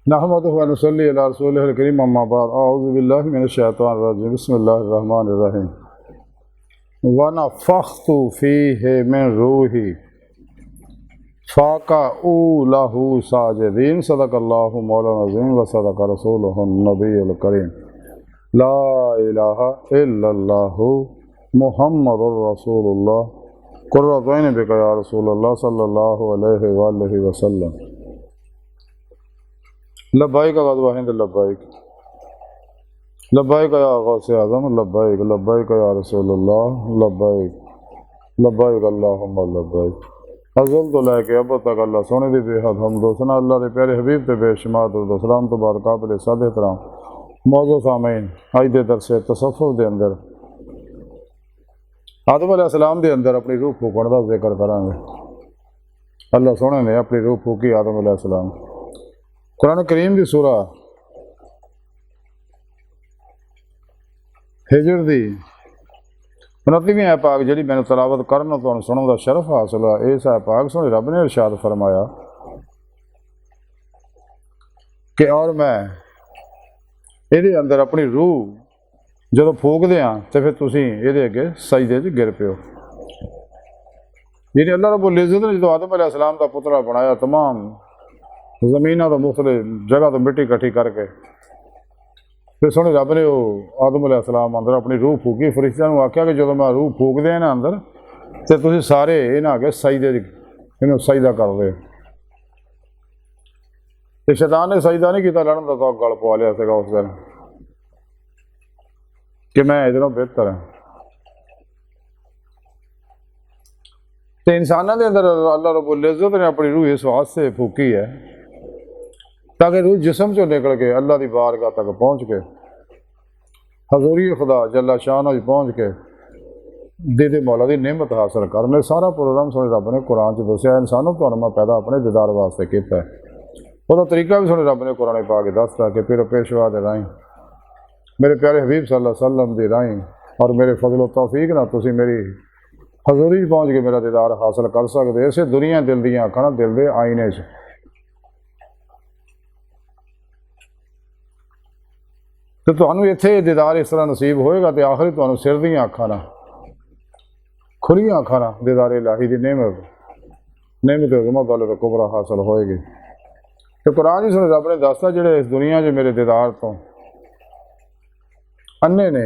نحمدہ و نصلی علی رسولہ الکریم اما بعد اعوذ باللہ من الشیطان الرجیم بسم اللہ الرحمن الرحیم ونفخت فیہ من روحی فقعوا لہ ساجدین صدق اللہ مولانا العظیم و صدق رسولہ النبی الکریم لا الہ الا اللہ محمد رسول اللہ قرۃ عین بک یا رسول اللہ صلی اللہ علیہ وآلہ وسلم لبیک غزوہ ہند لبیک لبیک یا غوث اعظم لبیک لبیک یا رسول اللہ لبیک لبیک اللہم لبیک ازل تو لے کے اب تک اللہ سونے دی بے حد حمد و ثنا اللہ دے پیارے حبیب تے بے شمار درود و سلام تو بعد قابل صد احترام موضوع سامعین اج دے درس تصوف دے اندر آدم علیہ السلام دے اندر اپنی روح پھونکن دا ذکر کریں گے۔ اللہ سونے نے اپنی روح پھونکی آدم علیہ السلام۔ قرآن کریم دی سورہ ہجر دی 29ویں آیت پاک جڑی میں تلاوت کرنا تو سنوں دا شرف حاصل ہے، اس آیت پاک سونے رب نے ارشاد فرمایا کہ اور میں یہ اندر اپنی روح جدو پھونک دیاں تو پھر تسی یہ اگے سجدے چ گر پیو۔ یعنی اللہ رب العزت نے جدو آدم علیہ السلام کا پترا بنایا، تمام زمینہ تو مختلف جگہ تو مٹی کٹھی کر کے پھر سونے رب نے وہ آدم علیہ السلام اندر اپنی روح پھونکی۔ فرشتیاں نوں آکھیا کہ جدو میں روح پھونک دیا نا اندر تو تسی سارے انہاں اگے سجدہ کر دے۔ تے شیطان نے سجدہ نہیں کیتا، لڑن دا تو گل پوا لیا سا اس دن کہ میں ادھروں بہتر ہوں۔ تو انسانوں کے اندر اللہ رب العزت نے اپنی روح اس واسطے پھونکی ہے تاکہ روح جسم چوں نکل کے اللہ دی بارگاہ تک پہنچ کے حضوری خدا جل شانہ پہنچ کے دید مولا دی نعمت حاصل کر۔ میں سارا پروگرام سونے رب نے قرآن چ دسیا، انسانوں تو میں پیدا اپنے دیدار واسطے کیتا ہے۔ وہ طریقہ بھی سونے رب نے قرآن پاک دستا کہ پھر پیشوا دے رائیں میرے پیارے حبیب صلی اللہ علیہ وسلم دی رائیں اور میرے فضل و توفیق نہ تسی میری حضوری پہنچ کے میرا دیدار حاصل کر سکتے۔ اسے دنیا دل دیاں اکھاں دل دے آئینے چ تو تمہیں اتنے دیدار اس طرح نصیب ہوئے گا تو آخری تمہیں سر دیاں اکھاں نہ کھلیاں اکھاں نہ دیدار الہی دی نعمت عظمت والے کبرا حاصل ہوئے گی۔ تو قرآن ہی سنے رب نے دستا جڑے اس دنیا جو میرے دیدار تو انے نے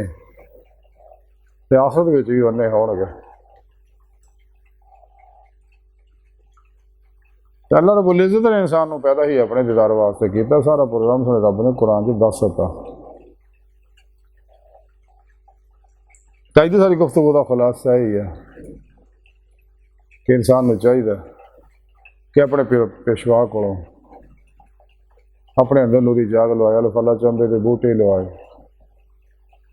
تے آخرت وچ بھی انے ہون گے۔ تو اللہ رب العزت نے انسان نو پیدا ہی اپنے دیدار واسطے کیتا۔ سارا پروگرام سنے رب نے قرآن چ دس سکتا۔ چاہیے ساری گفتگو کا خلاصہ ہی ہے کہ انسان نو چاہیے کہ اپنے پیشوا کو اپنے اندر نوری جاگ لوائے، اللہ فلا چندے دے بوٹے لوائے،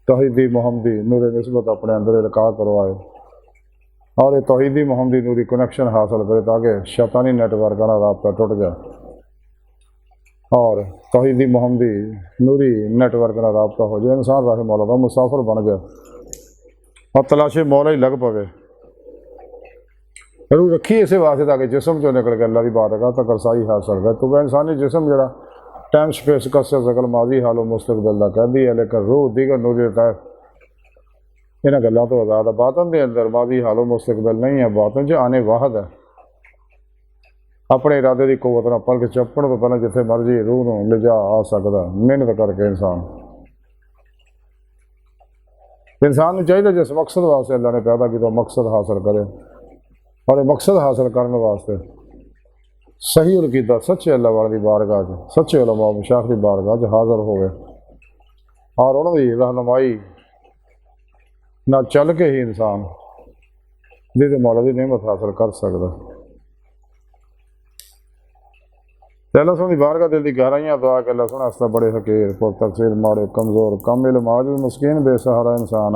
توحیدی محمدی نور نسبت اپنے اندر رکا کروائے اور یہ توحیدی محمدی نوری کنیکشن حاصل کرے تاکہ شیطانی نیٹ ورک کا رابطہ ٹوٹ جائے اور توحیدی محمدی نوری نیٹ ورک کا رابطہ ہو جائے، انسان راہ مولا کا مسافر بن جائے اور تلاشِ مولا ہی لگ پوے۔ روح رکھی اسے واسطے تاکہ جسم جو نکل کے اللہ کی بارگاہ تک رسائی حاصل کرے۔ تو انسانی جسم جڑا ٹائم سپیس قصے شکل ماضی حال و مستقبل کا کہہ دی ہے، لیکن روح دیگر نوری طیف انہاں گلاں تو آزاد ہے۔ باطن دے اندر ماضی حال و مستقبل نہیں ہے، باطن چ آنے واحد ہے۔ اپنے ارادے دی قوت نہ پل کے چپڑ تو پہلے جتھے مرضی روح نو لے جا آ سکتا، محنت کر کے انسان نو چاہیے جس مقصد واسطے اللہ نے پیدا کیا مقصد حاصل کرے اور یہ مقصد حاصل کرنے واسطے صحیح عقیدہ سچے اللہ والے دی بارگاہ سچے علماء مشائخ دی بارگاہ حاضر ہوئے اور انہوں کی رہنمائی نہ چل کے ہی انسان دید مولا دی نعمت حاصل کر سکتا۔ اللہ سونے دی بارگاہ دل دی گہرائیاں دعا کہ اللہ سونے استا بڑے حقیر پر تقصیر ماڑے کمزور کم علم عاجز مسکین بے سہارا انسان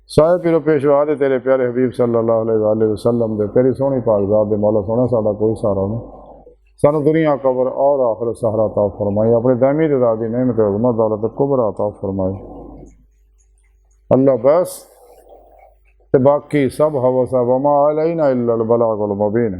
سائے پیرو پیشوا دے تیرے پیارے حبیب صلی اللہ علیہ وآلہ وسلم دے تیری سونی پاک ذات دے مولا سونے ساڈا کوئی سہارا نہیں، سانو دنیا قبر اور آخرت سہارا عطا فرمائی، اپنے دائمی رضا دی نعمت عظمت دولت کبرا عطا فرمائی۔ اللہ بس تے باقی سب حوث وما علینا الا البلاغ المبین۔